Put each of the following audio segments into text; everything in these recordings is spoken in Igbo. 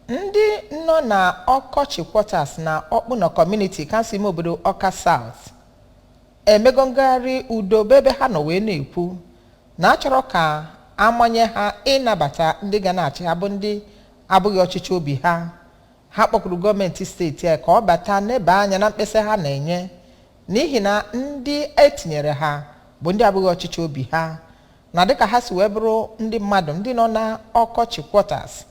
ndị nọ na Okochi quarters na Okpuno community kansụl ime obodo Ọka South emego ngagharị udo ebe ha nọ wee na-ekwu na achọrọ ka amanye ha ịnabata ndị ga na-achị ha bụ ndị abụghị ọchịchị obi ha. Ha kpọkuru gọọmenti steeti a ka ọ bata n'ebe anya na mkpesa ha na-enye n'ihi na ndị etinyere ha bụ ndị abụghị ọchịchị obi ha, na dịka ha si wee bụrụ ndị mmadụ ndị nọ na Okochi quarters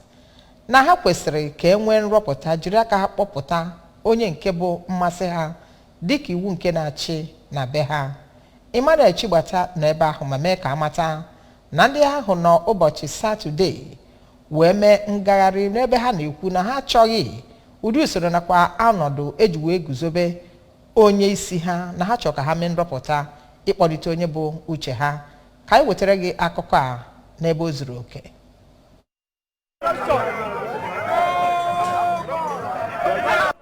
na ha kwesịrị ka e nwee nrọpụta jiri aka ha kpọpụta onye nke bụ mmasị ha dịka iwu nke na-achị na be ha. Emela Chigbata nọ ebe ahụ ma mee ka amata na ndị ahụ nọ ụbọchị Satọde wee mee ngagharị n'ebe ha na-ekwu na ha achọghị ụdị usoro nakwa ọnọdụ eji wee guzobe onye isi ha, na ha chọrọ ka ha mee nrọpụta ịkpọlite onye bụ uche ha. Ka anyị wetara gị akụkọ a n'ebe o zuru oke.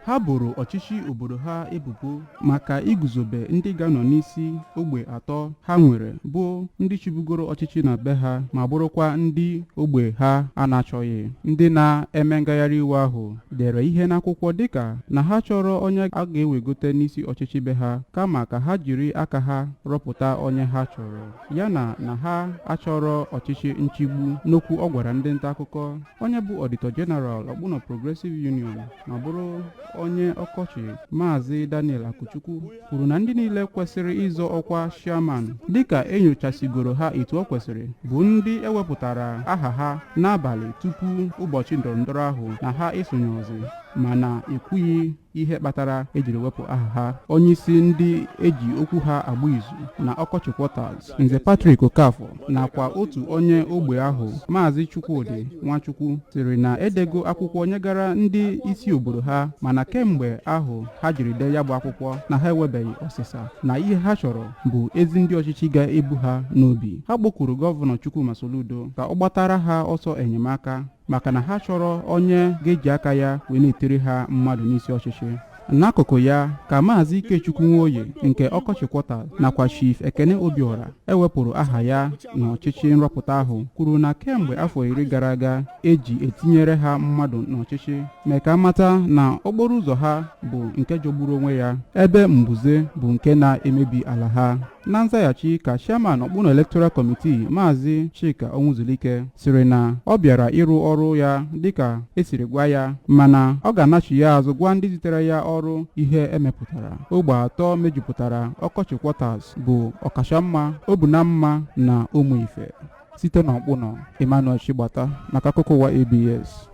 ha boro ọchịchị obodo ha ebubo maka iguzobe ndị ga-anọ n'isi ogbe atọ ha nwere, bụ ndị chịbugoro ọchịchị na be ha ma bụrụkwa ndị ogbe ha a na-achọghị. Ndị na-eme ngagharị iwe ahụ dere ihe n'akwụkwọ dịka na ha chọrọ onye a ga-ewegote n'isi ọchịchị be ha kama ka ha jiri aka ha rọpụta onye ha chọrọ, yana na ha achọrọ ọchịchị nchigbu. N'okwu ọ gwara ndị nta akụkọ, onye bụ Auditor General Okpuno Progressive Union ma bụrụ onye Okochi, Maazị Daniel Akuchukwu, kwuru na ndị niile kwesịrị ịzọ ọkwa chairman dịka enyochasigoro ha etu ọ kwesịrị bụ ndị ewepụtara aha ha n'abalị tupu ụbọchị ndọrọndọrọ ahụ na ha esonye ozi, mana ekwughị ihe kpatara ejiri wepụ aha ha. Onyeisi ndị eji okwu ha agba izu na Okochi quarters, Nze Patrick Okafọ, nakwa otu onye ogbe ahụ, Maazị Chukwudi Nwachukwu, siri na edego akwụkwọ nyegara ndị isi obodo ha, mana kemgbe ahụ ha jiri dee ya bụ akwụkwọ na ha ewebeghị ọsịsa, na ihe ha chọrọ bụ ezi ndị ọchịchị ga-ebu ha n'obi. Ha kpọkuru Gọvanọ Chukwuma Soludo ka ọ gbatara ha ọsọ enyemaka maka na ha chọrọ onye ga-eji aka ya wee na-etere ha mmadụ n'isi ọchịchị. N'akụkụ ya ka Maazị Ikechukwu Nwoye nke Okochi quarters nakwa Chief Ekene Obiora ewepụrụ aha ya n'ọchịchị nrọpụta ahụ, kwuru na kemgbe afọ 10 gara aga eji etinyere ha mmadụ n'ọchịchị, mee ka mata na okporo ụzọ ha bụ nke jọgburu onwe ya, ebe mbuze bụ nke na-emebi ala ha. Na nzaghachi ka chairman Okpuno Electoral Committee Maazị Chika Onwuzulike siri na ọ bịara ịrụ ọrụ ya dịka esiri gwa ya, mana ọ ga-anachi ya azụ gwa ndị zitere ya ọrụ ihe emepụtara. Ogbe atọ mejupụtara Okochi quarters bụ Ọkachamma, Obunamma na Ụmụife. Site n'Okpuno, Emela Chigbata maka akụkọ ụwa ABS.